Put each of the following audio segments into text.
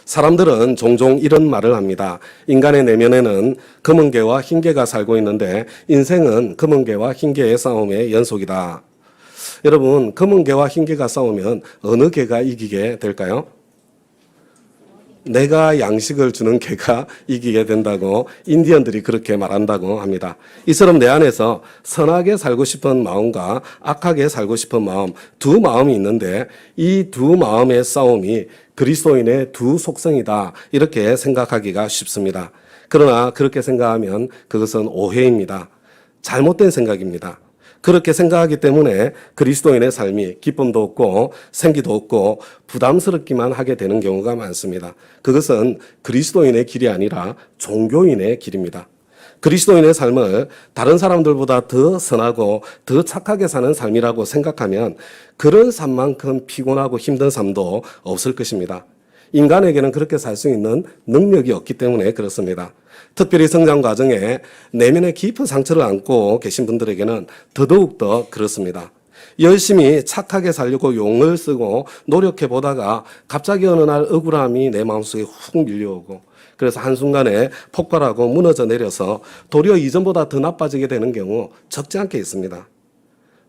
사람들은 종종 이런 말을 합니다. 인간의 내면에는 검은 개와 흰 개가 살고 있는데 인생은 검은 개와 흰 개의 싸움의 연속이다. 여러분, 검은 개와 흰 개가 싸우면 어느 개가 이기게 될까요? 내가 양식을 주는 개가 이기게 된다고 인디언들이 그렇게 말한다고 합니다. 이처럼 내 안에서 선하게 살고 싶은 마음과 악하게 살고 싶은 마음, 두 마음이 있는데 이 두 마음의 싸움이 그리스도인의 두 속성이다. 이렇게 생각하기가 쉽습니다. 그러나 그렇게 생각하면 그것은 오해입니다. 잘못된 생각입니다. 그렇게 생각하기 때문에 그리스도인의 삶이 기쁨도 없고 생기도 없고 부담스럽기만 하게 되는 경우가 많습니다. 그것은 그리스도인의 길이 아니라 종교인의 길입니다. 그리스도인의 삶을 다른 사람들보다 더 선하고 더 착하게 사는 삶이라고 생각하면 그런 삶만큼 피곤하고 힘든 삶도 없을 것입니다. 인간에게는 그렇게 살 수 있는 능력이 없기 때문에 그렇습니다. 특별히 성장 과정에 내면의 깊은 상처를 안고 계신 분들에게는 더더욱 그렇습니다. 열심히 착하게 살려고 용을 쓰고 노력해 보다가 갑자기 어느 날 억울함이 내 마음속에 훅 밀려오고 그래서 한순간에 폭발하고 무너져 내려서 도리어 이전보다 더 나빠지게 되는 경우 적지 않게 있습니다.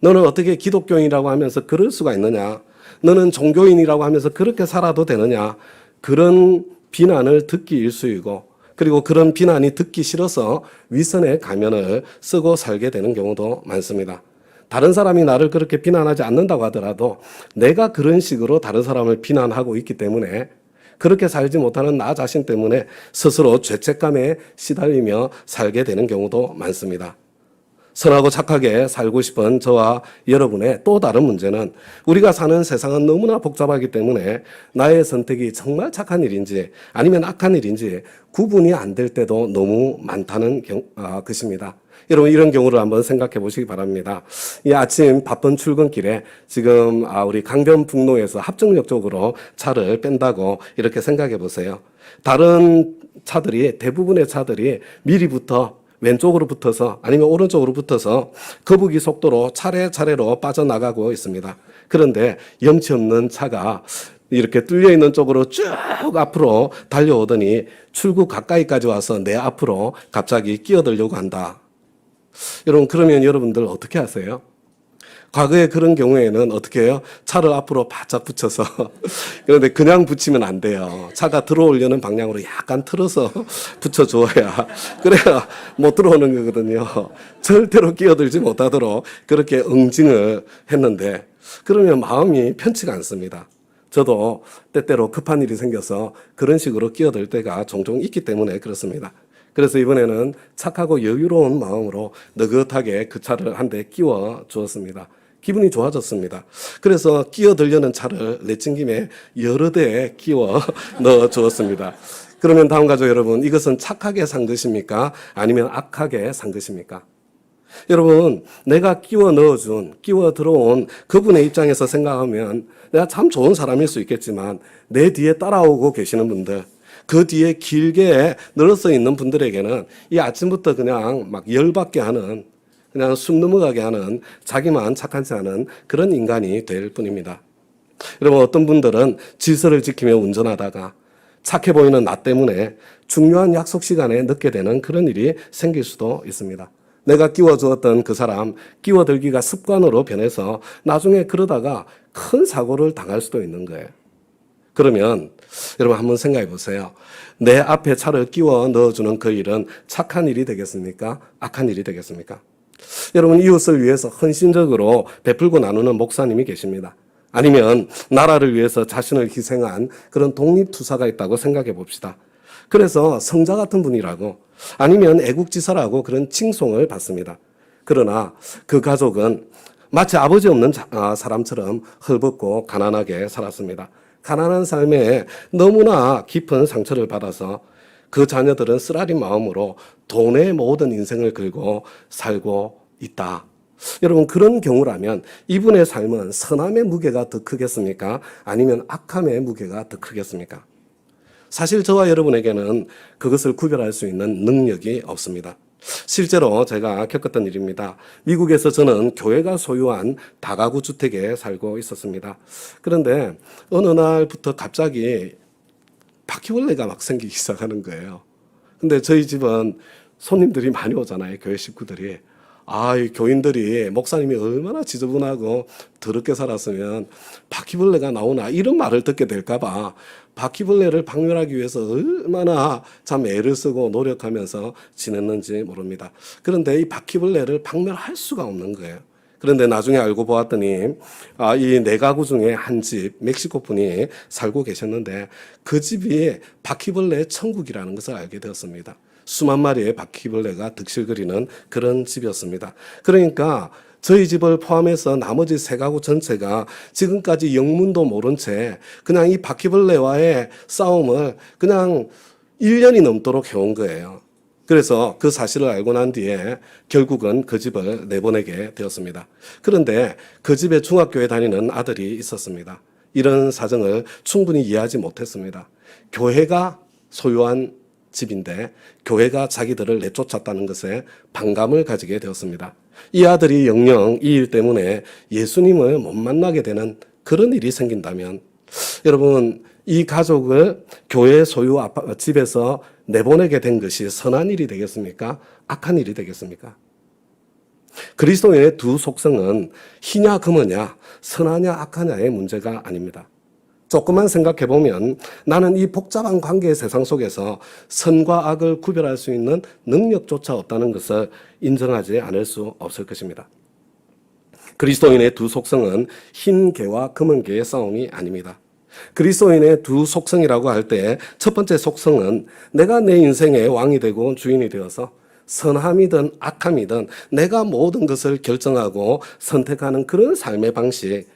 너는 어떻게 기독교인이라고 하면서 그럴 수가 있느냐? 너는 종교인이라고 하면서 그렇게 살아도 되느냐? 그런 비난을 듣기 일쑤이고 그리고 그런 비난이 듣기 싫어서 윗선의 가면을 쓰고 살게 되는 경우도 많습니다. 다른 사람이 나를 그렇게 비난하지 않는다고 하더라도 내가 그런 식으로 다른 사람을 비난하고 있기 때문에 그렇게 살지 못하는 나 자신 때문에 스스로 죄책감에 시달리며 살게 되는 경우도 많습니다. 선하고 착하게 살고 싶은 저와 여러분의 또 다른 문제는 우리가 사는 세상은 너무나 복잡하기 때문에 나의 선택이 정말 착한 일인지 아니면 악한 일인지 구분이 안 될 때도 너무 많다는 것입니다. 여러분 이런 경우를 한번 생각해 보시기 바랍니다. 이 아침 바쁜 출근길에 지금 우리 강변북로에서 합정역 쪽으로 차를 뺀다고 이렇게 생각해 보세요. 다른 차들이 대부분의 차들이 미리부터 왼쪽으로 붙어서 아니면 오른쪽으로 붙어서 거북이 속도로 차례차례로 빠져나가고 있습니다. 그런데 염치 없는 차가 이렇게 뚫려 있는 쪽으로 쭉 앞으로 달려오더니 출구 가까이까지 와서 내 앞으로 갑자기 끼어들려고 한다. 여러분 그러면 여러분들 어떻게 하세요? 과거에 그런 경우에는 어떻게 해요? 차를 앞으로 바짝 붙여서 그런데 그냥 붙이면 안 돼요. 차가 들어오려는 방향으로 약간 틀어서 붙여줘야 그래야 못 들어오는 거거든요. 절대로 끼어들지 못하도록 그렇게 응징을 했는데 그러면 마음이 편치가 않습니다. 저도 때때로 급한 일이 생겨서 그런 식으로 끼어들 때가 종종 있기 때문에 그렇습니다. 그래서 이번에는 착하고 여유로운 마음으로 느긋하게 그 차를 한 대 끼워 주었습니다. 기분이 좋아졌습니다. 그래서 끼어들려는 차를 내친 김에 여러 대에 끼워 넣어 주었습니다. 그러면 다음 가족 여러분, 이것은 착하게 산 것입니까? 아니면 악하게 산 것입니까? 여러분, 내가 끼워 넣어준, 끼워 들어온 그분의 입장에서 생각하면 내가 참 좋은 사람일 수 있겠지만 내 뒤에 따라오고 계시는 분들, 그 뒤에 길게 늘어서 있는 분들에게는 이 아침부터 그냥 막 열받게 하는 그냥 숨 넘어가게 하는 자기만 착하지 않은 그런 인간이 될 뿐입니다. 여러분 어떤 분들은 질서를 지키며 운전하다가 착해 보이는 나 때문에 중요한 약속 시간에 늦게 되는 그런 일이 생길 수도 있습니다. 내가 끼워주었던 그 사람 끼워들기가 습관으로 변해서 나중에 그러다가 큰 사고를 당할 수도 있는 거예요. 그러면 여러분 한번 생각해 보세요. 내 앞에 차를 끼워 넣어주는 그 일은 착한 일이 되겠습니까? 악한 일이 되겠습니까? 여러분 이웃을 위해서 헌신적으로 베풀고 나누는 목사님이 계십니다. 아니면 나라를 위해서 자신을 희생한 그런 독립투사가 있다고 생각해 봅시다. 그래서 성자 같은 분이라고 아니면 애국지사라고 그런 칭송을 받습니다. 그러나 그 가족은 마치 아버지 없는 사람처럼 헐벗고 가난하게 살았습니다. 가난한 삶에 너무나 깊은 상처를 받아서 그 자녀들은 쓰라린 마음으로 돈의 모든 인생을 걸고 살고 있다. 여러분 그런 경우라면 이분의 삶은 선함의 무게가 더 크겠습니까? 아니면 악함의 무게가 더 크겠습니까? 사실 저와 여러분에게는 그것을 구별할 수 있는 능력이 없습니다. 실제로 제가 겪었던 일입니다. 미국에서 저는 교회가 소유한 다가구 주택에 살고 있었습니다. 그런데 어느 날부터 갑자기 바퀴벌레가 막 생기기 시작하는 거예요. 근데 저희 집은 손님들이 많이 오잖아요. 교회 식구들이. 이 교인들이 목사님이 얼마나 지저분하고 더럽게 살았으면 바퀴벌레가 나오나 이런 말을 듣게 될까봐 바퀴벌레를 박멸하기 위해서 얼마나 참 애를 쓰고 노력하면서 지냈는지 모릅니다. 그런데 이 바퀴벌레를 박멸할 수가 없는 거예요. 그런데 나중에 알고 보았더니 이 네 가구 중에 한 집 멕시코 분이 살고 계셨는데 그 집이 바퀴벌레 천국이라는 것을 알게 되었습니다. 수만 마리의 바퀴벌레가 득실거리는 그런 집이었습니다. 그러니까 저희 집을 포함해서 나머지 세 가구 전체가 지금까지 영문도 모른 채 그냥 이 바퀴벌레와의 싸움을 그냥 1년이 넘도록 해온 거예요. 그래서 그 사실을 알고 난 뒤에 결국은 그 집을 내보내게 되었습니다. 그런데 그 집에 중학교에 다니는 아들이 있었습니다. 이런 사정을 충분히 이해하지 못했습니다. 교회가 소유한 집인데 교회가 자기들을 내쫓았다는 것에 반감을 가지게 되었습니다. 이 아들이 영영 이 일 때문에 예수님을 못 만나게 되는 그런 일이 생긴다면 여러분 이 가족을 교회 소유 집에서 내보내게 된 것이 선한 일이 되겠습니까? 악한 일이 되겠습니까? 그리스도의 두 속성은 희냐 금으냐 선하냐 악하냐의 문제가 아닙니다. 조금만 생각해 보면 나는 이 복잡한 관계의 세상 속에서 선과 악을 구별할 수 있는 능력조차 없다는 것을 인정하지 않을 수 없을 것입니다. 그리스도인의 두 속성은 흰 개와 검은 개의 싸움이 아닙니다. 그리스도인의 두 속성이라고 할 때 첫 번째 속성은 내가 내 인생의 왕이 되고 주인이 되어서 선함이든 악함이든 내가 모든 것을 결정하고 선택하는 그런 삶의 방식.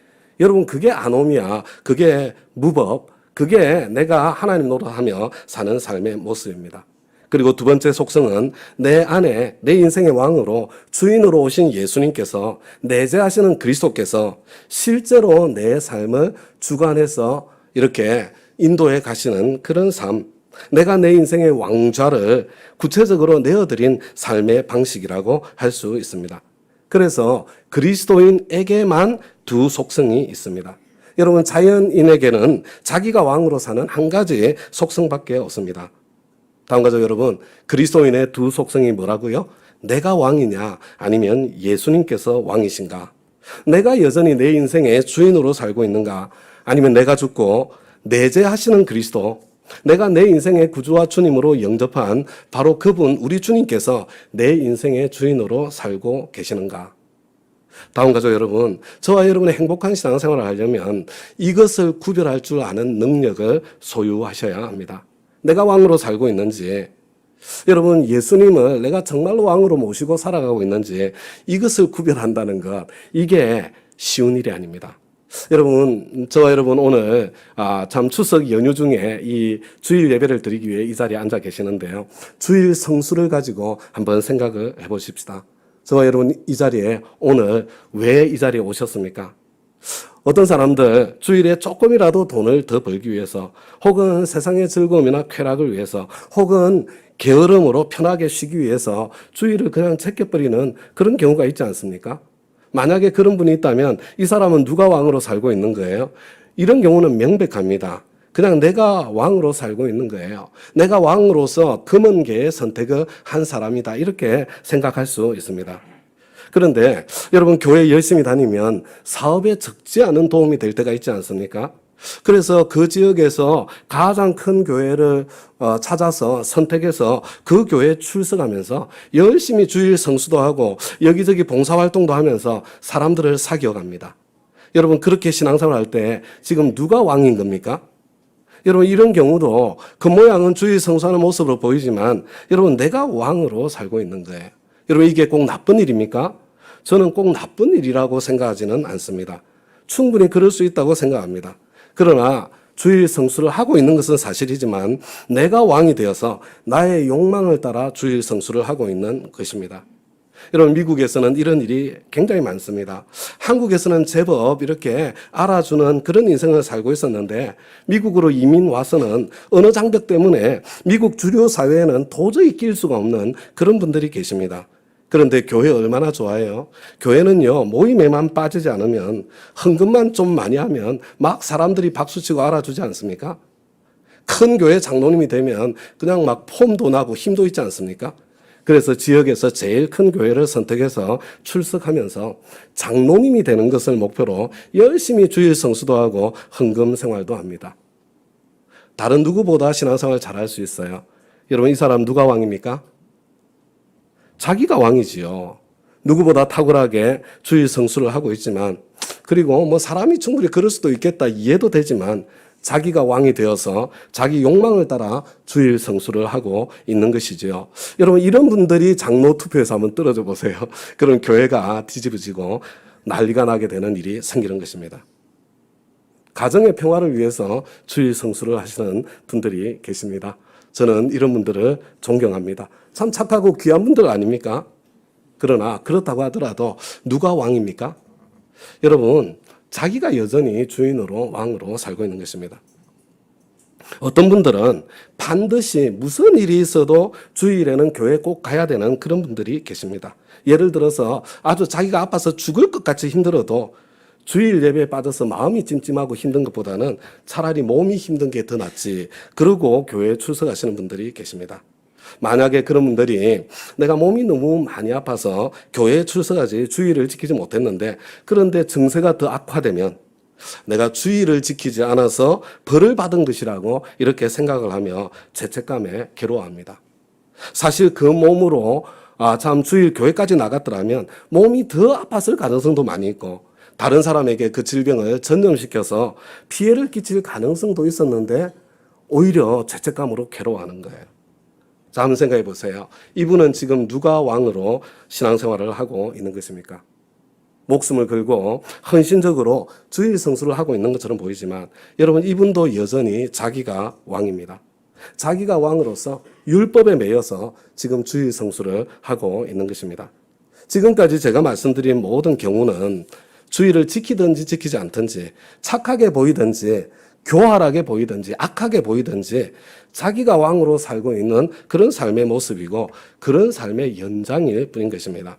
여러분 그게 아노미야, 그게 무법, 그게 내가 하나님 노릇하며 사는 삶의 모습입니다. 그리고 두 번째 속성은 내 안에 내 인생의 왕으로 주인으로 오신 예수님께서 내재하시는 그리스도께서 실제로 내 삶을 주관해서 이렇게 인도해 가시는 그런 삶, 내가 내 인생의 왕좌를 구체적으로 내어드린 삶의 방식이라고 할 수 있습니다. 그래서 그리스도인에게만 두 속성이 있습니다. 여러분 자연인에게는 자기가 왕으로 사는 한 가지의 속성밖에 없습니다. 다음 가죠 여러분. 그리스도인의 두 속성이 뭐라고요? 내가 왕이냐 아니면 예수님께서 왕이신가? 내가 여전히 내 인생의 주인으로 살고 있는가? 아니면 내가 죽고 내재하시는 그리스도, 내가 내 인생의 구주와 주님으로 영접한 바로 그분 우리 주님께서 내 인생의 주인으로 살고 계시는가? 다음 가죠 여러분. 저와 여러분의 행복한 신앙생활을 하려면 이것을 구별할 줄 아는 능력을 소유하셔야 합니다. 내가 왕으로 살고 있는지, 여러분 예수님을 내가 정말로 왕으로 모시고 살아가고 있는지 이것을 구별한다는 것, 이게 쉬운 일이 아닙니다. 여러분, 저와 여러분 오늘 참 추석 연휴 중에 이 주일 예배를 드리기 위해 이 자리에 앉아 계시는데요. 주일 성수를 가지고 한번 생각을 해보십시다. 저와 여러분 이 자리에 오늘 왜 이 자리에 오셨습니까? 어떤 사람들 주일에 조금이라도 돈을 더 벌기 위해서, 혹은 세상의 즐거움이나 쾌락을 위해서, 혹은 게으름으로 편하게 쉬기 위해서 주일을 그냥 제껴버리는 그런 경우가 있지 않습니까? 만약에 그런 분이 있다면 이 사람은 누가 왕으로 살고 있는 거예요? 이런 경우는 명백합니다. 그냥 내가 왕으로 살고 있는 거예요. 내가 왕으로서 검은 개의 선택을 한 사람이다. 이렇게 생각할 수 있습니다. 그런데 여러분 교회 열심히 다니면 사업에 적지 않은 도움이 될 때가 있지 않습니까? 그래서 그 지역에서 가장 큰 교회를 찾아서 선택해서 그 교회에 출석하면서 열심히 주일 성수도 하고 여기저기 봉사활동도 하면서 사람들을 사귀어갑니다. 여러분 그렇게 신앙생활 할 때 지금 누가 왕인 겁니까? 여러분 이런 경우도 겉모양은 주일 성수하는 모습으로 보이지만 여러분 내가 왕으로 살고 있는 거예요. 여러분 이게 꼭 나쁜 일입니까? 저는 꼭 나쁜 일이라고 생각하지는 않습니다. 충분히 그럴 수 있다고 생각합니다. 그러나 주일 성수를 하고 있는 것은 사실이지만 내가 왕이 되어서 나의 욕망을 따라 주일 성수를 하고 있는 것입니다. 여러분 미국에서는 이런 일이 굉장히 많습니다. 한국에서는 제법 이렇게 알아주는 그런 인생을 살고 있었는데 미국으로 이민 와서는 언어 장벽 때문에 미국 주류 사회에는 도저히 낄 수가 없는 그런 분들이 계십니다. 그런데 교회 얼마나 좋아해요? 교회는요, 모임에만 빠지지 않으면, 헌금만 좀 많이 하면 막 사람들이 박수치고 알아주지 않습니까? 큰 교회 장로님이 되면 그냥 막 폼도 나고 힘도 있지 않습니까? 그래서 지역에서 제일 큰 교회를 선택해서 출석하면서 장로님이 되는 것을 목표로 열심히 주일 성수도 하고 헌금 생활도 합니다. 다른 누구보다 신앙생활 잘할 수 있어요. 여러분, 이 사람 누가 왕입니까? 자기가 왕이지요. 누구보다 탁월하게 주일 성수를 하고 있지만, 그리고 뭐 사람이 충분히 그럴 수도 있겠다 이해도 되지만, 자기가 왕이 되어서 자기 욕망을 따라 주일 성수를 하고 있는 것이지요. 여러분, 이런 분들이 장로 투표에서 한번 떨어져 보세요. 그런 교회가 뒤집어지고 난리가 나게 되는 일이 생기는 것입니다. 가정의 평화를 위해서 주일 성수를 하시는 분들이 계십니다. 저는 이런 분들을 존경합니다. 참 착하고 귀한 분들 아닙니까? 그러나 그렇다고 하더라도 누가 왕입니까? 여러분, 자기가 여전히 주인으로 왕으로 살고 있는 것입니다. 어떤 분들은 반드시 무슨 일이 있어도 주일에는 교회 꼭 가야 되는 그런 분들이 계십니다. 예를 들어서 아주 자기가 아파서 죽을 것 같이 힘들어도 주일 예배에 빠져서 마음이 찜찜하고 힘든 것보다는 차라리 몸이 힘든 게 더 낫지, 그러고 교회에 출석하시는 분들이 계십니다. 만약에 그런 분들이 내가 몸이 너무 많이 아파서 교회에 출석하지 주일을 지키지 못했는데, 그런데 증세가 더 악화되면 내가 주일을 지키지 않아서 벌을 받은 것이라고 이렇게 생각을 하며 죄책감에 괴로워합니다. 사실 그 몸으로 참 주일 교회까지 나갔더라면 몸이 더 아팠을 가능성도 많이 있고, 다른 사람에게 그 질병을 전염시켜서 피해를 끼칠 가능성도 있었는데 오히려 죄책감으로 괴로워하는 거예요. 자, 한번 생각해 보세요. 이분은 지금 누가 왕으로 신앙생활을 하고 있는 것입니까? 목숨을 걸고 헌신적으로 주일 성수를 하고 있는 것처럼 보이지만, 여러분, 이분도 여전히 자기가 왕입니다. 자기가 왕으로서 율법에 매여서 지금 주일 성수를 하고 있는 것입니다. 지금까지 제가 말씀드린 모든 경우는 주일을 지키든지 지키지 않든지, 착하게 보이든지 교활하게 보이든지 악하게 보이든지 자기가 왕으로 살고 있는 그런 삶의 모습이고, 그런 삶의 연장일 뿐인 것입니다.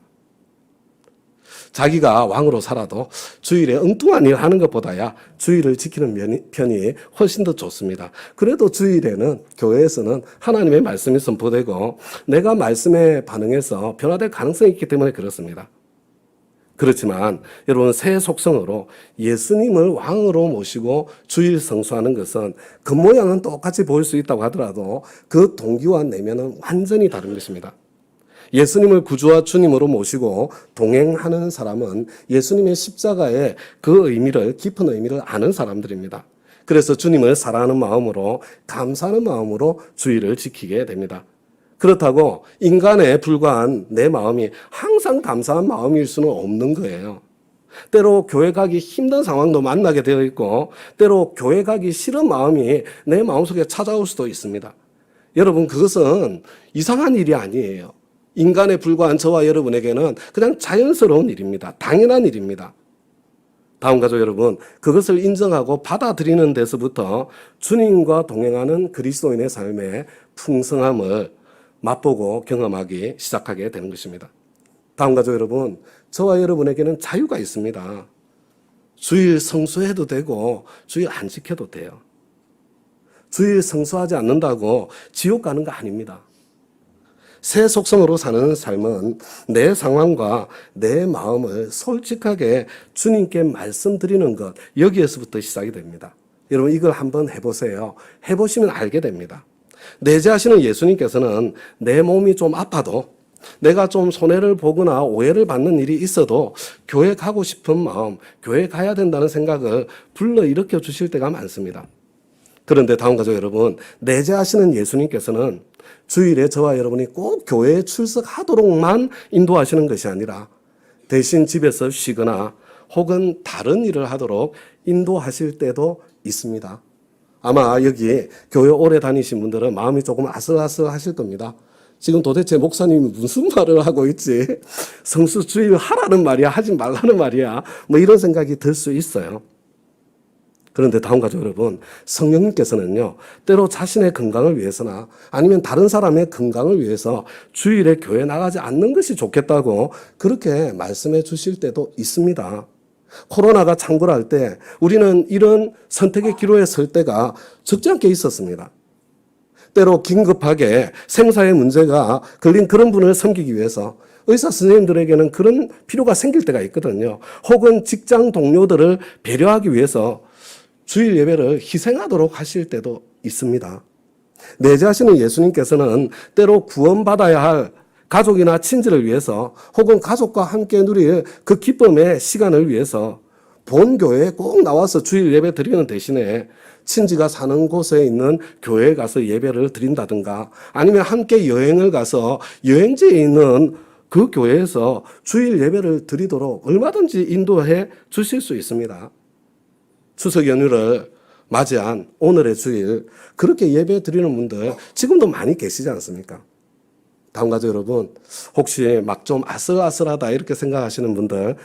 자기가 왕으로 살아도 주일에 엉뚱한 일 하는 것보다야 주일을 지키는 편이 훨씬 더 좋습니다. 그래도 주일에는 교회에서는 하나님의 말씀이 선포되고 내가 말씀에 반응해서 변화될 가능성이 있기 때문에 그렇습니다. 그렇지만 여러분, 새 속성으로 예수님을 왕으로 모시고 주일 성수하는 것은 겉모양은 똑같이 보일 수 있다고 하더라도 그 동기와 내면은 완전히 다른 것입니다. 예수님을 구주와 주님으로 모시고 동행하는 사람은 예수님의 십자가의 그 의미를, 깊은 의미를 아는 사람들입니다. 그래서 주님을 사랑하는 마음으로, 감사하는 마음으로 주일을 지키게 됩니다. 그렇다고 인간에 불과한 내 마음이 항상 감사한 마음일 수는 없는 거예요. 때로 교회 가기 힘든 상황도 만나게 되어 있고, 때로 교회 가기 싫은 마음이 내 마음속에 찾아올 수도 있습니다. 여러분, 그것은 이상한 일이 아니에요. 인간에 불과한 저와 여러분에게는 그냥 자연스러운 일입니다. 당연한 일입니다. 다음 가족 여러분, 그것을 인정하고 받아들이는 데서부터 주님과 동행하는 그리스도인의 삶의 풍성함을 맛보고 경험하기 시작하게 되는 것입니다. 다음 가족 여러분, 저와 여러분에게는 자유가 있습니다. 주일 성수해도 되고 주일 안 지켜도 돼요. 주일 성수하지 않는다고 지옥 가는 거 아닙니다. 새 속성으로 사는 삶은 내 상황과 내 마음을 솔직하게 주님께 말씀드리는 것, 여기에서부터 시작이 됩니다. 여러분, 이걸 한번 해보세요. 해보시면 알게 됩니다. 내재하시는 예수님께서는 내 몸이 좀 아파도, 내가 좀 손해를 보거나 오해를 받는 일이 있어도 교회 가고 싶은 마음, 교회 가야 된다는 생각을 불러일으켜 주실 때가 많습니다. 그런데 다음 가족 여러분, 내재하시는 예수님께서는 주일에 저와 여러분이 꼭 교회에 출석하도록만 인도하시는 것이 아니라 대신 집에서 쉬거나 혹은 다른 일을 하도록 인도하실 때도 있습니다. 아마 여기 교회 오래 다니신 분들은 마음이 조금 아슬아슬하실 겁니다. 지금 도대체 목사님이 무슨 말을 하고 있지? 성수 주일 하라는 말이야, 하지 말라는 말이야, 뭐 이런 생각이 들 수 있어요. 그런데 다음 가족 여러분, 성령님께서는요, 때로 자신의 건강을 위해서나 아니면 다른 사람의 건강을 위해서 주일에 교회 나가지 않는 것이 좋겠다고 그렇게 말씀해 주실 때도 있습니다. 코로나가 창궐할 때 우리는 이런 선택의 기로에 설 때가 적지 않게 있었습니다. 때로 긴급하게 생사의 문제가 걸린 그런 분을 섬기기 위해서 의사 선생님들에게는 그런 필요가 생길 때가 있거든요. 혹은 직장 동료들을 배려하기 위해서 주일 예배를 희생하도록 하실 때도 있습니다. 내재하시는 예수님께서는 때로 구원받아야 할 가족이나 친지를 위해서 혹은 가족과 함께 누릴 그 기쁨의 시간을 위해서 본 교회에 꼭 나와서 주일 예배 드리는 대신에 친지가 사는 곳에 있는 교회에 가서 예배를 드린다든가 아니면 함께 여행을 가서 여행지에 있는 그 교회에서 주일 예배를 드리도록 얼마든지 인도해 주실 수 있습니다. 추석 연휴를 맞이한 오늘의 주일 그렇게 예배 드리는 분들 지금도 많이 계시지 않습니까? 다음 가족 여러분, 혹시 막 좀 아슬아슬하다 이렇게 생각하시는 분들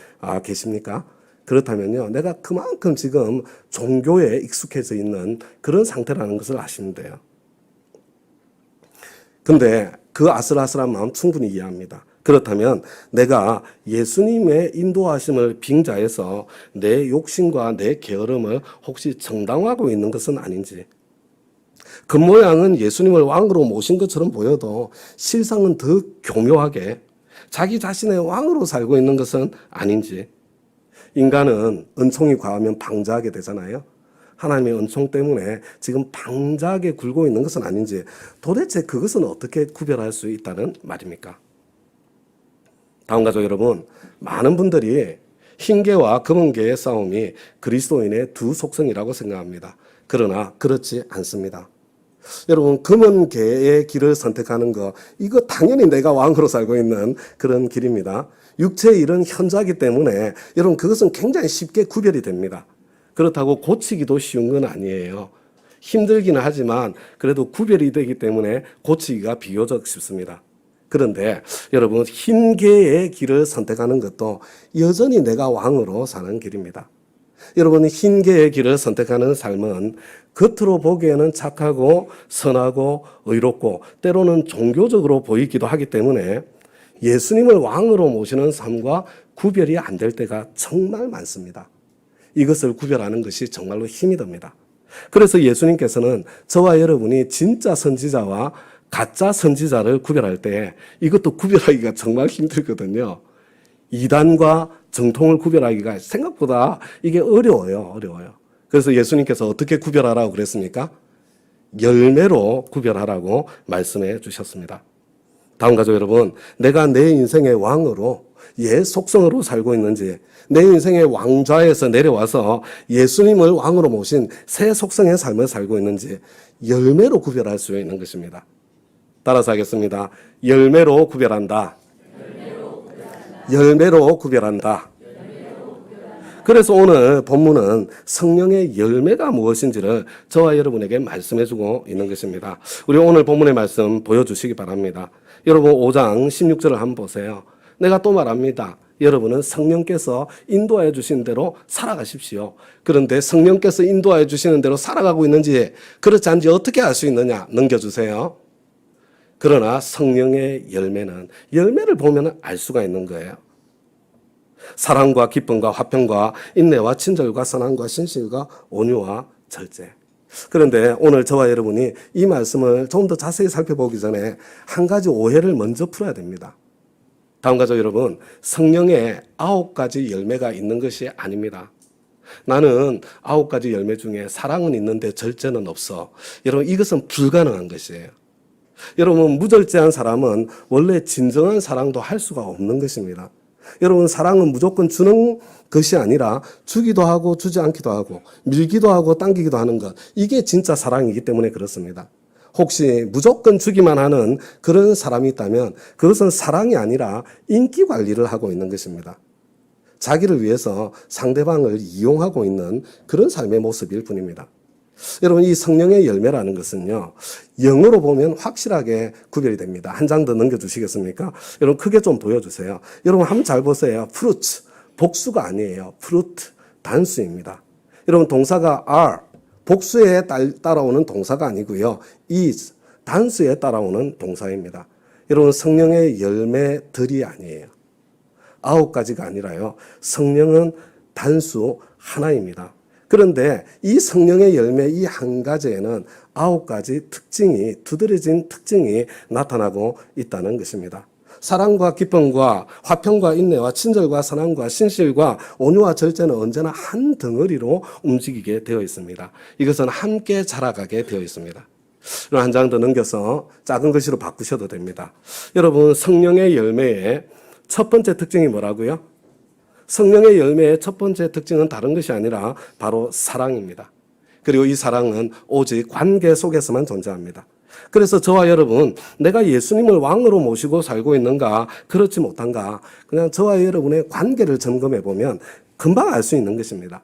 계십니까? 그렇다면요, 내가 그만큼 지금 종교에 익숙해져 있는 그런 상태라는 것을 아시면 돼요. 근데 그 아슬아슬한 마음 충분히 이해합니다. 그렇다면 내가 예수님의 인도하심을 빙자해서 내 욕심과 내 게으름을 혹시 정당화하고 있는 것은 아닌지, 겉모양은 예수님을 왕으로 모신 것처럼 보여도 실상은 더 교묘하게 자기 자신의 왕으로 살고 있는 것은 아닌지, 인간은 은총이 과하면 방자하게 되잖아요. 하나님의 은총 때문에 지금 방자하게 굴고 있는 것은 아닌지, 도대체 그것은 어떻게 구별할 수 있다는 말입니까? 다음 가족 여러분, 많은 분들이 흰개와 검은개의 싸움이 그리스도인의 두 속성이라고 생각합니다. 그러나 그렇지 않습니다. 여러분, 검은개의 길을 선택하는 거, 이거 당연히 내가 왕으로 살고 있는 그런 길입니다. 육체의 일은 현저하기 때문에 여러분 그것은 굉장히 쉽게 구별이 됩니다. 그렇다고 고치기도 쉬운 건 아니에요. 힘들기는 하지만 그래도 구별이 되기 때문에 고치기가 비교적 쉽습니다. 그런데 여러분, 흰개의 길을 선택하는 것도 여전히 내가 왕으로 사는 길입니다. 여러분, 흰개의 길을 선택하는 삶은 겉으로 보기에는 착하고 선하고 의롭고 때로는 종교적으로 보이기도 하기 때문에 예수님을 왕으로 모시는 삶과 구별이 안 될 때가 정말 많습니다. 이것을 구별하는 것이 정말로 힘이 듭니다. 그래서 예수님께서는 저와 여러분이 진짜 선지자와 가짜 선지자를 구별할 때 이것도 구별하기가 정말 힘들거든요. 이단과 정통을 구별하기가 생각보다 이게 어려워요. 그래서 예수님께서 어떻게 구별하라고 그랬습니까? 열매로 구별하라고 말씀해 주셨습니다. 다음 가족 여러분, 내가 내 인생의 왕으로 옛 속성으로 살고 있는지, 내 인생의 왕좌에서 내려와서 예수님을 왕으로 모신 새 속성의 삶을 살고 있는지 열매로 구별할 수 있는 것입니다. 따라서 하겠습니다. 열매로 구별한다. 열매로 구별한다. 그래서 오늘 본문은 성령의 열매가 무엇인지를 저와 여러분에게 말씀해주고 있는 것입니다. 우리 오늘 본문의 말씀 보여주시기 바랍니다. 여러분 5장 16절을 한번 보세요. 내가 또 말합니다. 여러분은 성령께서 인도하여 주시는 대로 살아가십시오. 그런데 성령께서 인도하여 주시는 대로 살아가고 있는지 그렇지 않은지 어떻게 알 수 있느냐 넘겨주세요. 그러나 성령의 열매는 열매를 보면 알 수가 있는 거예요. 사랑과 기쁨과 화평과 인내와 친절과 선함과 신실과 온유와 절제. 그런데 오늘 저와 여러분이 이 말씀을 좀 더 자세히 살펴보기 전에 한 가지 오해를 먼저 풀어야 됩니다. 다음 가족 여러분, 성령에 9가지 열매가 있는 것이 아닙니다. 나는 9가지 열매 중에 사랑은 있는데 절제는 없어. 여러분, 이것은 불가능한 것이에요. 여러분, 무절제한 사람은 원래 진정한 사랑도 할 수가 없는 것입니다. 여러분, 사랑은 무조건 주는 것이 아니라 주기도 하고 주지 않기도 하고 밀기도 하고 당기기도 하는 것, 이게 진짜 사랑이기 때문에 그렇습니다. 혹시 무조건 주기만 하는 그런 사람이 있다면 그것은 사랑이 아니라 인기 관리를 하고 있는 것입니다. 자기를 위해서 상대방을 이용하고 있는 그런 삶의 모습일 뿐입니다. 여러분, 이 성령의 열매라는 것은요, 영어로 보면 확실하게 구별이 됩니다. 한 장 더 넘겨주시겠습니까? 여러분, 크게 좀 보여주세요. 여러분, 한번 잘 보세요. fruit, 복수가 아니에요. fruit, 단수입니다. 여러분, 동사가 are, 복수에 따라오는 동사가 아니고요. is, 단수에 따라오는 동사입니다. 여러분, 성령의 열매들이 아니에요. 9가지가 아니라요. 성령은 단수 하나입니다. 그런데 이 성령의 열매 이 한 가지에는 9가지 특징이 두드러진 특징이 나타나고 있다는 것입니다. 사랑과 기쁨과 화평과 인내와 친절과 선함과 신실과 온유와 절제는 언제나 한 덩어리로 움직이게 되어 있습니다. 이것은 함께 자라가게 되어 있습니다. 한 장 더 넘겨서 작은 글씨로 바꾸셔도 됩니다. 여러분, 성령의 열매의 첫 번째 특징이 뭐라고요? 성령의 열매의 첫 번째 특징은 다른 것이 아니라 바로 사랑입니다. 그리고 이 사랑은 오직 관계 속에서만 존재합니다. 그래서 저와 여러분, 내가 예수님을 왕으로 모시고 살고 있는가, 그렇지 못한가, 그냥 저와 여러분의 관계를 점검해 보면 금방 알 수 있는 것입니다.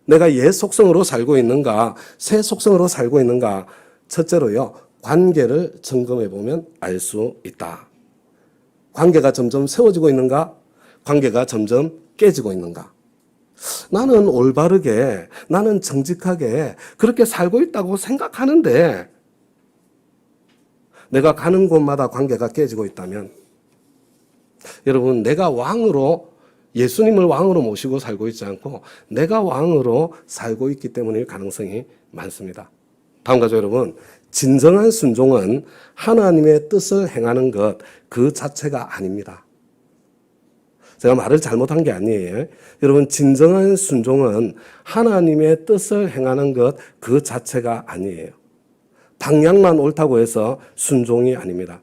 내가 옛 속성으로 살고 있는가, 새 속성으로 살고 있는가, 첫째로요, 관계를 점검해 보면 알 수 있다. 관계가 점점 세워지고 있는가, 관계가 점점 깨지고 있는가. 나는 올바르게, 나는 정직하게 그렇게 살고 있다고 생각하는데 내가 가는 곳마다 관계가 깨지고 있다면, 여러분, 내가 왕으로, 예수님을 왕으로 모시고 살고 있지 않고 내가 왕으로 살고 있기 때문일 가능성이 많습니다. 다음 가죠, 여러분. 진정한 순종은 하나님의 뜻을 행하는 것 그 자체가 아닙니다. 제가 말을 잘못한 게 아니에요. 여러분, 진정한 순종은 하나님의 뜻을 행하는 것 그 자체가 아니에요. 방향만 옳다고 해서 순종이 아닙니다.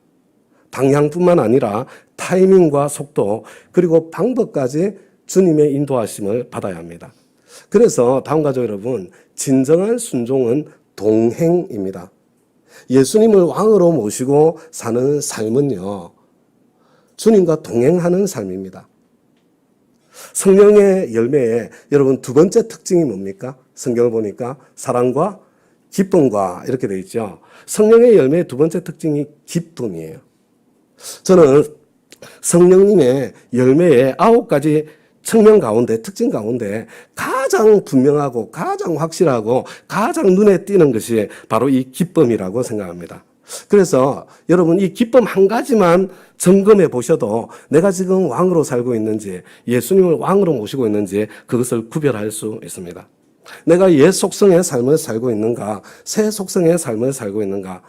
방향뿐만 아니라 타이밍과 속도 그리고 방법까지 주님의 인도하심을 받아야 합니다. 그래서 다음 가죠, 여러분. 진정한 순종은 동행입니다. 예수님을 왕으로 모시고 사는 삶은요, 주님과 동행하는 삶입니다. 성령의 열매에 여러분 두 번째 특징이 뭡니까? 성경을 보니까 사랑과 기쁨과 이렇게 되어 있죠. 성령의 열매의 두 번째 특징이 기쁨이에요. 저는 성령님의 열매의 9가지 측면 가운데, 특징 가운데 가장 분명하고 가장 확실하고 가장 눈에 띄는 것이 바로 이 기쁨이라고 생각합니다. 그래서 여러분, 이 기쁨 한 가지만 점검해 보셔도 내가 지금 왕으로 살고 있는지, 예수님을 왕으로 모시고 있는지 그것을 구별할 수 있습니다. 내가 옛 속성의 삶을 살고 있는가, 새 속성의 삶을 살고 있는가,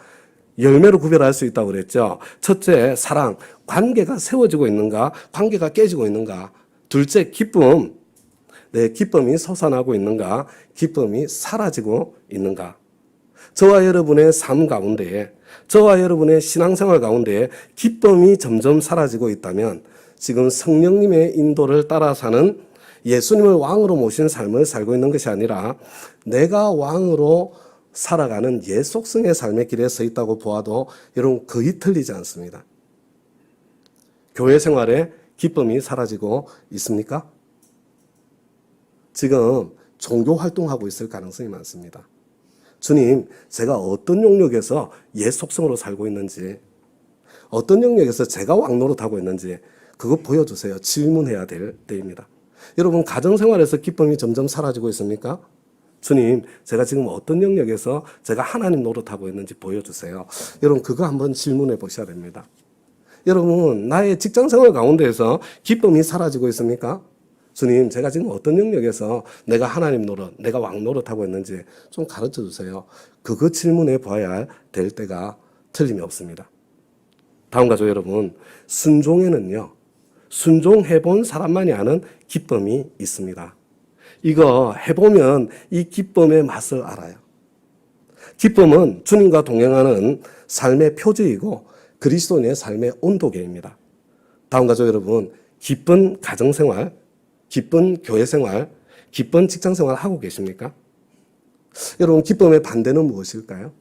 열매로 구별할 수 있다고 그랬죠. 첫째, 사랑, 관계가 세워지고 있는가, 관계가 깨지고 있는가. 둘째, 기쁨, 내 기쁨이 솟아나고 있는가, 기쁨이 사라지고 있는가. 저와 여러분의 삶 가운데에, 저와 여러분의 신앙생활 가운데에 기쁨이 점점 사라지고 있다면 지금 성령님의 인도를 따라 사는, 예수님을 왕으로 모신 삶을 살고 있는 것이 아니라 내가 왕으로 살아가는 옛 속성의 삶의 길에 서 있다고 보아도 여러분 거의 틀리지 않습니다. 교회 생활에 기쁨이 사라지고 있습니까? 지금 종교 활동하고 있을 가능성이 많습니다. 주님, 제가 어떤 영역에서 옛 속성으로 살고 있는지, 어떤 영역에서 제가 왕노릇하고 있는지 그거 보여주세요. 질문해야 될 때입니다. 여러분, 가정생활에서 기쁨이 점점 사라지고 있습니까? 주님, 제가 지금 어떤 영역에서 제가 하나님 노릇하고 있는지 보여주세요. 여러분, 그거 한번 질문해 보셔야 됩니다. 여러분, 나의 직장생활 가운데에서 기쁨이 사라지고 있습니까? 주님, 제가 지금 어떤 영역에서 내가 하나님 노릇, 내가 왕 노릇하고 있는지 좀 가르쳐 주세요. 그거 질문해 봐야 될 때가 틀림이 없습니다. 다음 가죠, 여러분. 순종에는요, 순종해 본 사람만이 아는 기쁨이 있습니다. 이거 해보면 이 기쁨의 맛을 알아요. 기쁨은 주님과 동행하는 삶의 표지이고 그리스도인의 삶의 온도계입니다. 다음 가죠, 여러분. 기쁜 가정생활, 기쁜 교회생활, 기쁜 직장생활 하고 계십니까? 여러분, 기쁨의 반대는 무엇일까요?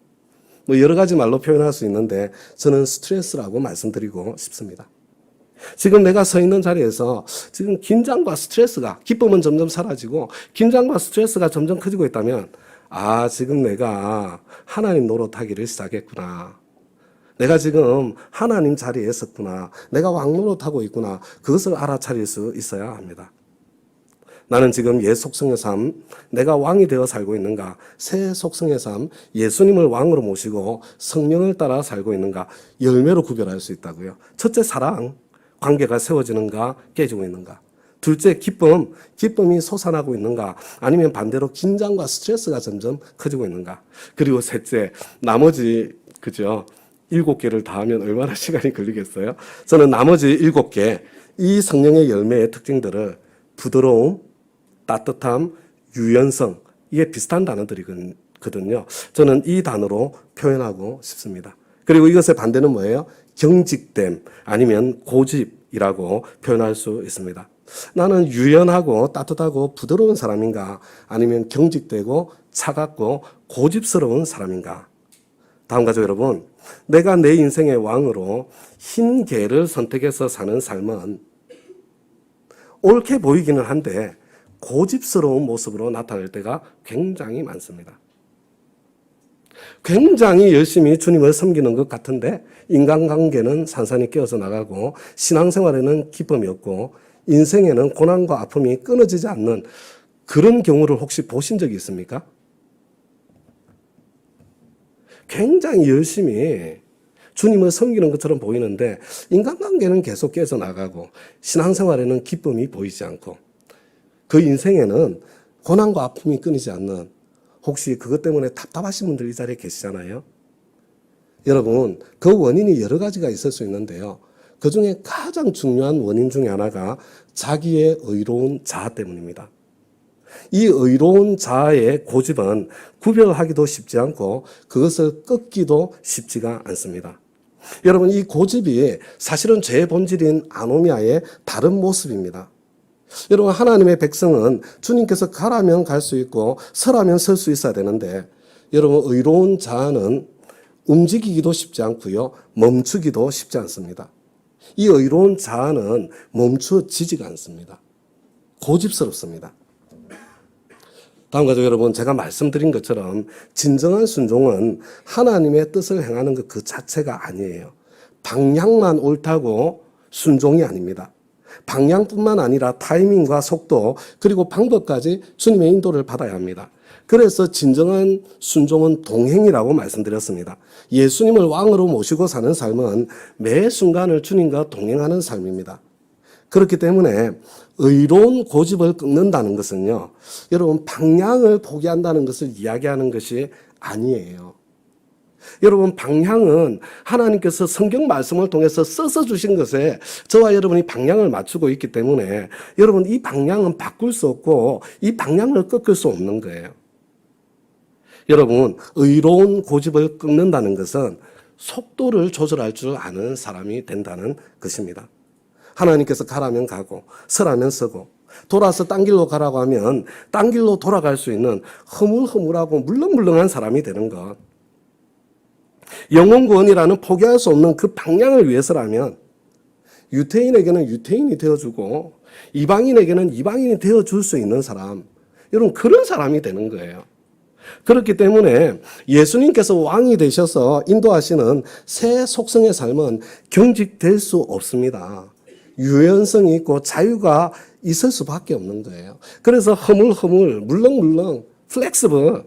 여러 가지 말로 표현할 수 있는데 저는 스트레스라고 말씀드리고 싶습니다. 지금 내가 서 있는 자리에서 지금 긴장과 스트레스가, 기쁨은 점점 사라지고 긴장과 스트레스가 점점 커지고 있다면, 아, 지금 내가 하나님 노릇하기를 시작했구나. 내가 지금 하나님 자리에 섰구나. 내가 왕 노릇하고 있구나. 그것을 알아차릴 수 있어야 합니다. 나는 지금 옛 속성의 삶, 내가 왕이 되어 살고 있는가? 새 속성의 삶, 예수님을 왕으로 모시고 성령을 따라 살고 있는가? 열매로 구별할 수 있다고요. 첫째, 사랑, 관계가 세워지는가, 깨지고 있는가? 둘째, 기쁨이 솟아나고 있는가? 아니면 반대로 긴장과 스트레스가 점점 커지고 있는가? 그리고 셋째, 나머지, 그죠? 7개를 다 하면 얼마나 시간이 걸리겠어요? 저는 나머지 7개, 이 성령의 열매의 특징들을 부드러움, 따뜻함, 유연성, 이게 비슷한 단어들이거든요. 저는 이 단어로 표현하고 싶습니다. 그리고 이것의 반대는 뭐예요? 경직됨, 아니면 고집이라고 표현할 수 있습니다. 나는 유연하고 따뜻하고 부드러운 사람인가? 아니면 경직되고 차갑고 고집스러운 사람인가? 다음 가족 여러분, 내가 내 인생의 왕으로 흰 개를 선택해서 사는 삶은 옳게 보이기는 한데 고집스러운 모습으로 나타날 때가 굉장히 많습니다. 굉장히 열심히 주님을 섬기는 것 같은데 인간관계는 산산이 깨어져 나가고 신앙생활에는 기쁨이 없고 인생에는 고난과 아픔이 끊어지지 않는 그런 경우를 혹시 보신 적이 있습니까? 굉장히 열심히 주님을 섬기는 것처럼 보이는데 인간관계는 계속 깨져 나가고 신앙생활에는 기쁨이 보이지 않고 그 인생에는 고난과 아픔이 끊이지 않는, 혹시 그것 때문에 답답하신 분들 이 자리에 계시잖아요. 여러분, 그 원인이 여러 가지가 있을 수 있는데요. 그 중에 가장 중요한 원인 중에 하나가 자기의 의로운 자아 때문입니다. 이 의로운 자아의 고집은 구별하기도 쉽지 않고 그것을 꺾기도 쉽지가 않습니다. 여러분, 이 고집이 사실은 죄의 본질인 아노미아의 다른 모습입니다. 여러분, 하나님의 백성은 주님께서 가라면 갈 수 있고 서라면 설 수 있어야 되는데, 여러분, 의로운 자아는 움직이기도 쉽지 않고요, 멈추기도 쉽지 않습니다. 이 의로운 자아는 멈춰지지가 않습니다. 고집스럽습니다. 다음 가족 여러분, 제가 말씀드린 것처럼 진정한 순종은 하나님의 뜻을 행하는 것 그 자체가 아니에요. 방향만 옳다고 순종이 아닙니다. 방향뿐만 아니라 타이밍과 속도 그리고 방법까지 주님의 인도를 받아야 합니다. 그래서 진정한 순종은 동행이라고 말씀드렸습니다. 예수님을 왕으로 모시고 사는 삶은 매 순간을 주님과 동행하는 삶입니다. 그렇기 때문에 의로운 고집을 끊는다는 것은요, 여러분, 방향을 포기한다는 것을 이야기하는 것이 아니에요. 여러분, 방향은 하나님께서 성경 말씀을 통해서 써서 주신 것에 저와 여러분이 방향을 맞추고 있기 때문에 여러분, 이 방향은 바꿀 수 없고 이 방향을 꺾을 수 없는 거예요. 여러분, 의로운 고집을 끊는다는 것은 속도를 조절할 줄 아는 사람이 된다는 것입니다. 하나님께서 가라면 가고 서라면 서고 돌아서 딴 길로 가라고 하면 딴 길로 돌아갈 수 있는 허물허물하고 물렁물렁한 사람이 되는 것. 영혼 구원이라는 포기할 수 없는 그 방향을 위해서라면 유태인에게는 유태인이 되어주고 이방인에게는 이방인이 되어줄 수 있는 사람, 여러분, 그런 사람이 되는 거예요. 그렇기 때문에 예수님께서 왕이 되셔서 인도하시는 새 속성의 삶은 경직될 수 없습니다. 유연성이 있고 자유가 있을 수밖에 없는 거예요. 그래서 허물허물, 물렁물렁, 플렉스블,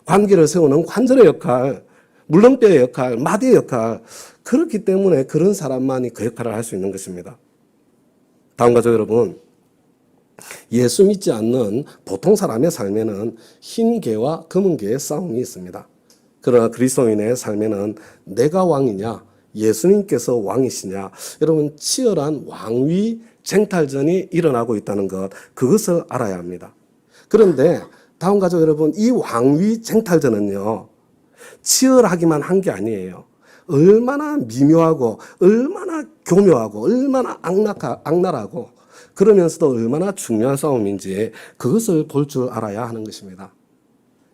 관계를 세우는 관절의 역할, 물렁뼈의 역할, 마디의 역할, 그렇기 때문에 그런 사람만이 그 역할을 할 수 있는 것입니다. 다음 가족 여러분, 예수 믿지 않는 보통 사람의 삶에는 흰 개와 검은 개의 싸움이 있습니다. 그러나 그리스도인의 삶에는 내가 왕이냐, 예수님께서 왕이시냐, 여러분, 치열한 왕위 쟁탈전이 일어나고 있다는 것, 그것을 알아야 합니다. 그런데 다음 가족 여러분, 이 왕위 쟁탈전은요, 치열하기만 한 게 아니에요. 얼마나 미묘하고 얼마나 교묘하고 얼마나 악랄하고 그러면서도 얼마나 중요한 싸움인지 그것을 볼 줄 알아야 하는 것입니다.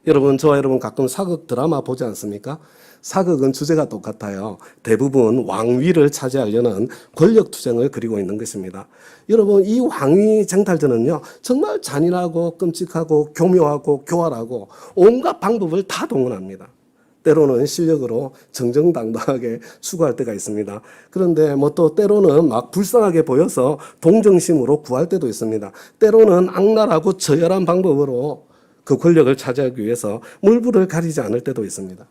여러분, 저와 여러분 가끔 사극 드라마 보지 않습니까? 사극은 주제가 똑같아요. 대부분 왕위를 차지하려는 권력투쟁을 그리고 있는 것입니다. 여러분, 이 왕위 쟁탈전은요, 정말 잔인하고 끔찍하고 교묘하고 교활하고 온갖 방법을 다 동원합니다. 때로는 실력으로 정정당당하게 수고할 때가 있습니다. 그런데 뭐 또 때로는 막 불쌍하게 보여서 동정심으로 구할 때도 있습니다. 때로는 악랄하고 저열한 방법으로 그 권력을 차지하기 위해서 물불을 가리지 않을 때도 있습니다.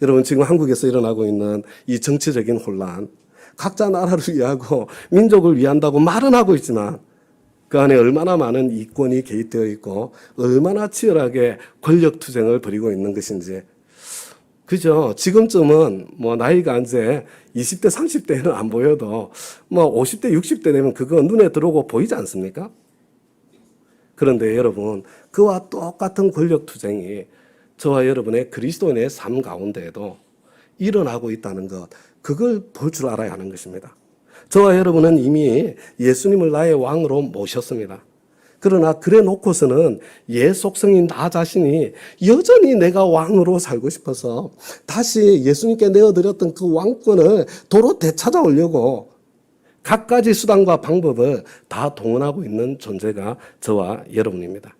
여러분, 지금 한국에서 일어나고 있는 이 정치적인 혼란, 각자 나라를 위하고 민족을 위한다고 말은 하고 있지만 그 안에 얼마나 많은 이권이 개입되어 있고 얼마나 치열하게 권력 투쟁을 벌이고 있는 것인지. 그죠? 지금쯤은 뭐 나이가 이제 20대, 30대는 안 보여도 뭐 50대, 60대 되면 그거 눈에 들어오고 보이지 않습니까? 그런데 여러분, 그와 똑같은 권력 투쟁이 저와 여러분의 그리스도인의 삶 가운데에도 일어나고 있다는 것, 그걸 볼 줄 알아야 하는 것입니다. 저와 여러분은 이미 예수님을 나의 왕으로 모셨습니다. 그러나 그래 놓고서는 옛 속성인 나 자신이 여전히 내가 왕으로 살고 싶어서 다시 예수님께 내어드렸던 그 왕권을 도로 되찾아오려고 갖가지 수단과 방법을 다 동원하고 있는 존재가 저와 여러분입니다.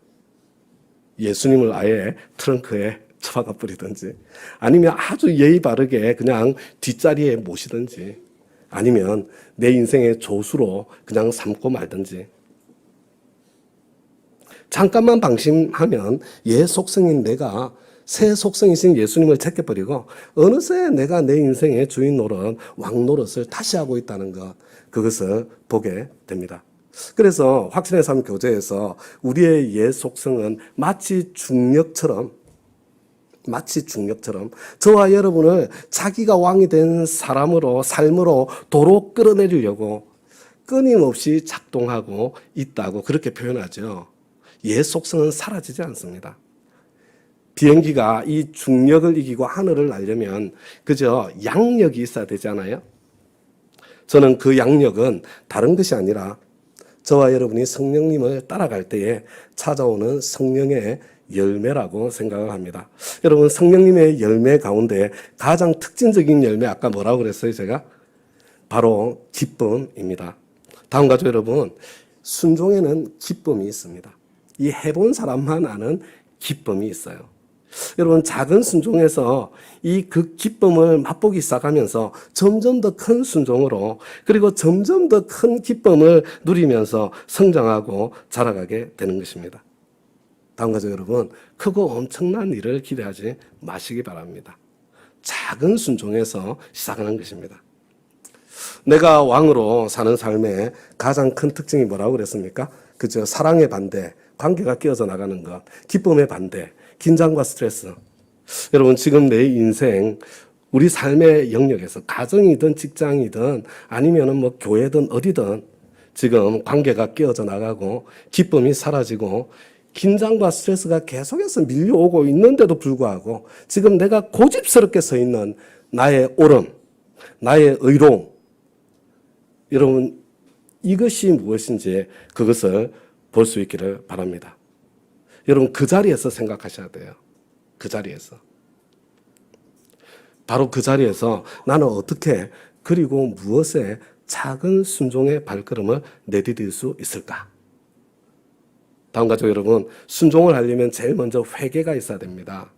예수님을 아예 트렁크에 처박아 버리든지 아니면 아주 예의 바르게 그냥 뒷자리에 모시든지 아니면 내 인생의 조수로 그냥 삼고 말든지 잠깐만 방심하면 옛 속성인 내가 새 속성이신 예수님을 제껴버리고 어느새 내가 내 인생의 주인 노릇, 왕 노릇을 다시 하고 있다는 것, 그것을 보게 됩니다. 그래서 확신의 삶 교재에서 우리의 옛 속성은 마치 중력처럼 저와 여러분을 자기가 왕이 된 사람으로 삶으로 도로 끌어내리려고 끊임없이 작동하고 있다고 그렇게 표현하죠. 옛 속성은 사라지지 않습니다. 비행기가 이 중력을 이기고 하늘을 날려면 그저 양력이 있어야 되잖아요. 저는 그 양력은 다른 것이 아니라 저와 여러분이 성령님을 따라갈 때에 찾아오는 성령의 열매라고 생각을 합니다. 여러분, 성령님의 열매 가운데 가장 특징적인 열매 아까 뭐라고 그랬어요 제가? 바로 기쁨입니다. 다음과 같이 여러분, 순종에는 기쁨이 있습니다. 이 해본 사람만 아는 기쁨이 있어요. 여러분, 작은 순종에서 이 그 기쁨을 맛보기 시작하면서 점점 더 큰 순종으로 그리고 점점 더 큰 기쁨을 누리면서 성장하고 자라가게 되는 것입니다. 다음과 같이 여러분, 크고 엄청난 일을 기대하지 마시기 바랍니다. 작은 순종에서 시작하는 것입니다. 내가 왕으로 사는 삶의 가장 큰 특징이 뭐라고 그랬습니까? 그죠? 사랑의 반대, 관계가 끼어져 나가는 것, 기쁨의 반대, 긴장과 스트레스. 여러분, 지금 내 인생, 우리 삶의 영역에서 가정이든 직장이든 아니면은 뭐 교회든 어디든 지금 관계가 끼어져 나가고 기쁨이 사라지고 긴장과 스트레스가 계속해서 밀려오고 있는데도 불구하고 지금 내가 고집스럽게 서 있는 나의 옳음, 나의 의로움. 여러분, 이것이 무엇인지 그것을 볼 수 있기를 바랍니다. 여러분, 그 자리에서 생각하셔야 돼요. 그 자리에서. 바로 그 자리에서 나는 어떻게 그리고 무엇에 작은 순종의 발걸음을 내디딜 수 있을까? 다음과 같이 여러분, 순종을 하려면 제일 먼저 회개가 있어야 됩니다.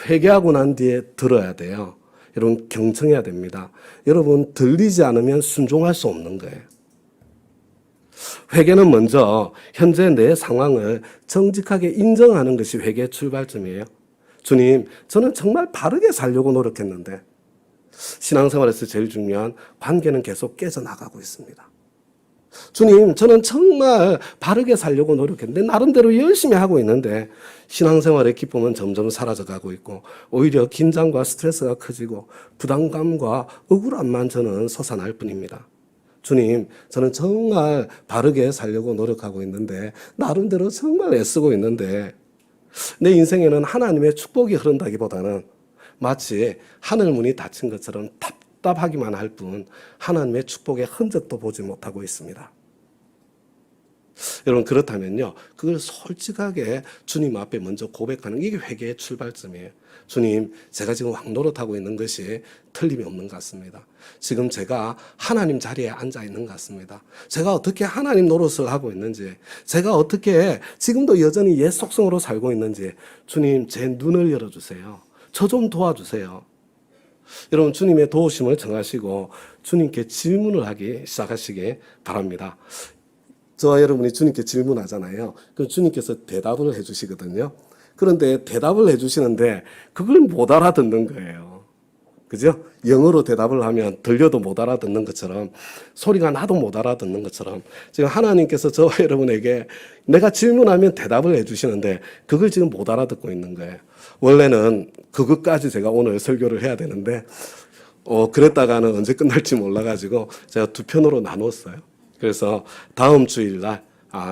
회개하고 난 뒤에 들어야 돼요. 여러분, 경청해야 됩니다. 여러분, 들리지 않으면 순종할 수 없는 거예요. 회개는 먼저 현재 내 상황을 정직하게 인정하는 것이 회개의 출발점이에요. 주님, 저는 정말 바르게 살려고 노력했는데 신앙생활에서 제일 중요한 관계는 계속 깨져나가고 있습니다. 주님, 저는 정말 바르게 살려고 노력했는데 나름대로 열심히 하고 있는데 신앙생활의 기쁨은 점점 사라져가고 있고 오히려 긴장과 스트레스가 커지고 부담감과 억울함만 저는 솟아날 뿐입니다. 주님, 저는 정말 바르게 살려고 노력하고 있는데 나름대로 정말 애쓰고 있는데 내 인생에는 하나님의 축복이 흐른다기보다는 마치 하늘문이 닫힌 것처럼 답답하기만 할 뿐 하나님의 축복의 흔적도 보지 못하고 있습니다. 여러분, 그렇다면요, 그걸 솔직하게 주님 앞에 먼저 고백하는 이게 회개의 출발점이에요. 주님, 제가 지금 왕노릇하고 있는 것이 틀림이 없는 것 같습니다. 지금 제가 하나님 자리에 앉아 있는 것 같습니다. 제가 어떻게 하나님 노릇을 하고 있는지, 제가 어떻게 지금도 여전히 옛 속성으로 살고 있는지, 주님, 제 눈을 열어주세요. 저 좀 도와주세요. 여러분, 주님의 도우심을 정하시고 주님께 질문을 하기 시작하시기 바랍니다. 저와 여러분이 주님께 질문하잖아요. 그럼 주님께서 대답을 해주시거든요. 그런데 대답을 해주시는데 그걸 못 알아듣는 거예요. 그죠? 영어로 대답을 하면 들려도 못 알아듣는 것처럼 소리가 나도 못 알아듣는 것처럼 지금 하나님께서 저와 여러분에게 내가 질문하면 대답을 해주시는데 그걸 지금 못 알아듣고 있는 거예요. 원래는 그것까지 제가 오늘 설교를 해야 되는데 그랬다가는 언제 끝날지 몰라가지고 제가 두 편으로 나눴어요. 그래서 다음 주일날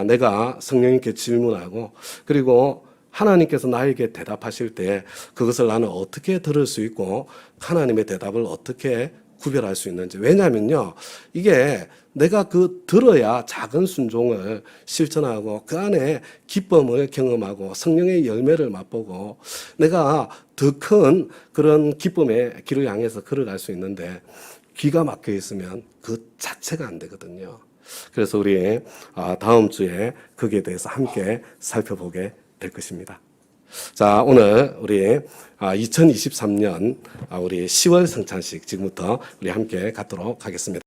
내가 성령님께 질문하고 그리고 하나님께서 나에게 대답하실 때 그것을 나는 어떻게 들을 수 있고 하나님의 대답을 어떻게 구별할 수 있는지. 왜냐하면요, 이게 내가 들어야 작은 순종을 실천하고 그 안에 기쁨을 경험하고 성령의 열매를 맛보고 내가 더 큰 그런 기쁨의 길을 향해서 걸어갈 수 있는데 귀가 막혀 있으면 그 자체가 안 되거든요. 그래서 우리 다음 주에 거기에 대해서 함께 살펴보게 될 것입니다. 자, 오늘 우리 2023년 우리 10월 성찬식 지금부터 우리 함께 갖도록 하겠습니다.